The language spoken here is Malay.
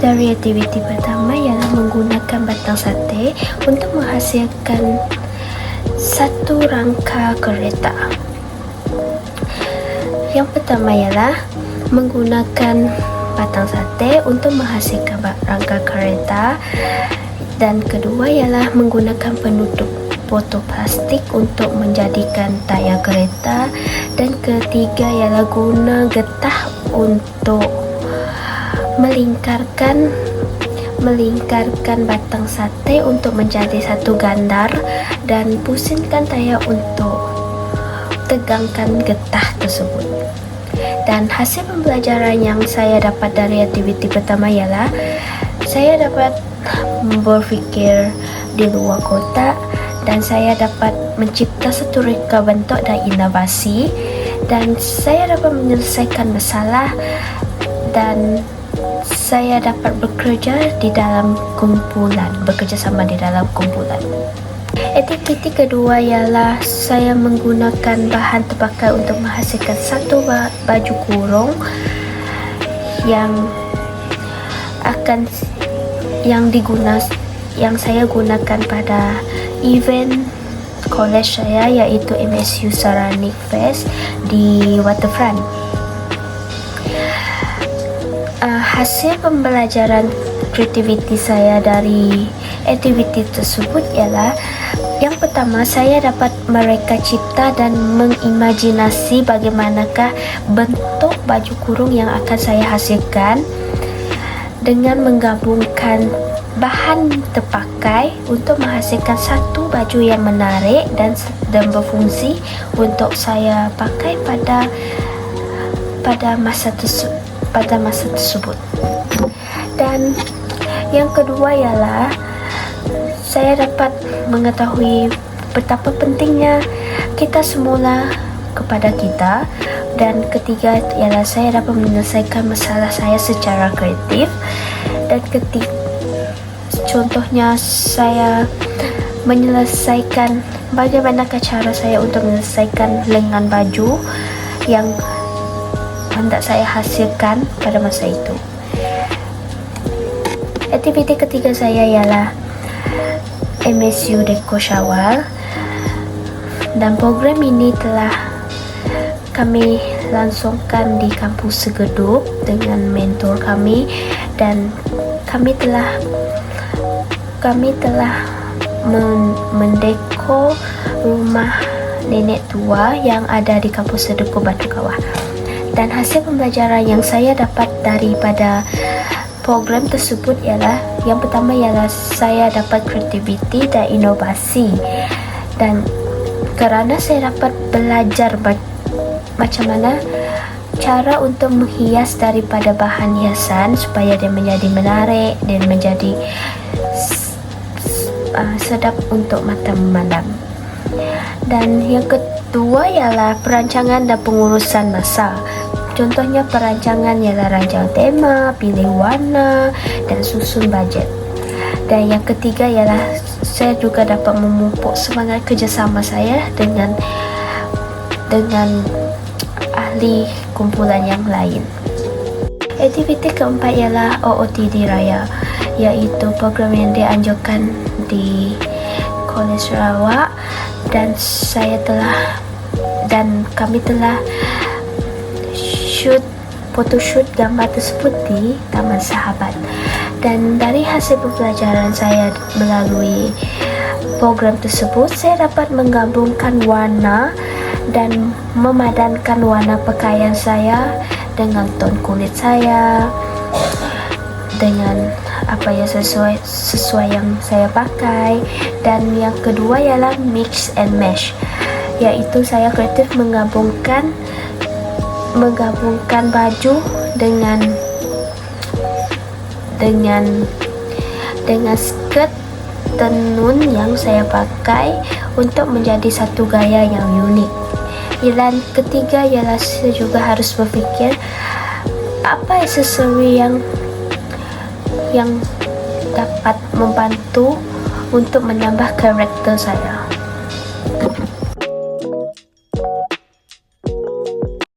Dari aktiviti pertama ialah menggunakan batang sate untuk menghasilkan satu rangka kereta. Yang pertama ialah menggunakan batang sate untuk menghasilkan rangka kereta, dan kedua ialah menggunakan penutup botol plastik untuk menjadikan tayar kereta, dan ketiga ialah guna getah untuk melingkarkan batang sate untuk menjadi satu gandar, dan pusingkan tayar untuk tegangkan getah tersebut. Dan hasil pembelajaran yang saya dapat dari aktiviti pertama ialah saya dapat berfikir di luar kotak, dan saya dapat mencipta satu reka bentuk dan inovasi, dan saya dapat menyelesaikan masalah, dan saya dapat bekerja sama di dalam kumpulan. Aktiviti kedua ialah saya menggunakan bahan terpakai untuk menghasilkan satu baju kurung yang saya gunakan pada event college saya, iaitu MSU Saranic Fest di Waterfront. Hasil pembelajaran kreativiti saya dari aktiviti tersebut ialah yang pertama, saya dapat mereka cipta dan mengimajinasi bagaimanakah bentuk baju kurung yang akan saya hasilkan dengan menggabungkan bahan terpakai untuk menghasilkan satu baju yang menarik dan berfungsi untuk saya pakai pada masa tersebut. Dan yang kedua ialah saya dapat mengetahui betapa pentingnya kita semula kepada kita, dan ketiga ialah saya dapat menyelesaikan masalah saya secara kreatif, dan contohnya saya menyelesaikan bagaimanakah cara saya untuk menyelesaikan lengan baju yang hendak saya hasilkan pada masa itu. Aktiviti ketiga saya ialah MSU Deco Syawal, dan program ini telah kami langsungkan di kampus Segeduk dengan mentor kami, dan kami telah mendeko rumah nenek tua yang ada di kampus Segeduk Batu Kawah. Dan hasil pembelajaran yang saya dapat daripada program tersebut ialah yang pertama ialah saya dapat kreativiti dan inovasi, dan kerana saya dapat belajar macam mana cara untuk menghias daripada bahan hiasan supaya dia menjadi menarik dan menjadi sedap untuk mata memandang. Dan yang kedua ialah perancangan dan pengurusan masa. Contohnya perancangan ialah rancang tema, pilih warna, dan susun bajet. Dan yang ketiga ialah saya juga dapat memupuk semangat kerjasama saya dengan ahli kumpulan yang lain. Aktiviti keempat ialah OOTD Raya, iaitu program yang dianjurkan di Kolej Sarawak, dan kami telah photoshoot gambar tersebut di Taman Sahabat. Dan dari hasil pembelajaran saya melalui program tersebut, saya dapat menggabungkan warna dan memadankan warna pakaian saya dengan ton kulit saya, dengan apa yang sesuai yang saya pakai. Dan yang kedua ialah mix and match, iaitu saya kreatif menggabungkan baju dengan skirt tenun yang saya pakai untuk menjadi satu gaya yang unik. Dan ketiga ialah saya juga harus berfikir apa aksesori yang dapat membantu untuk menambah karakter saya.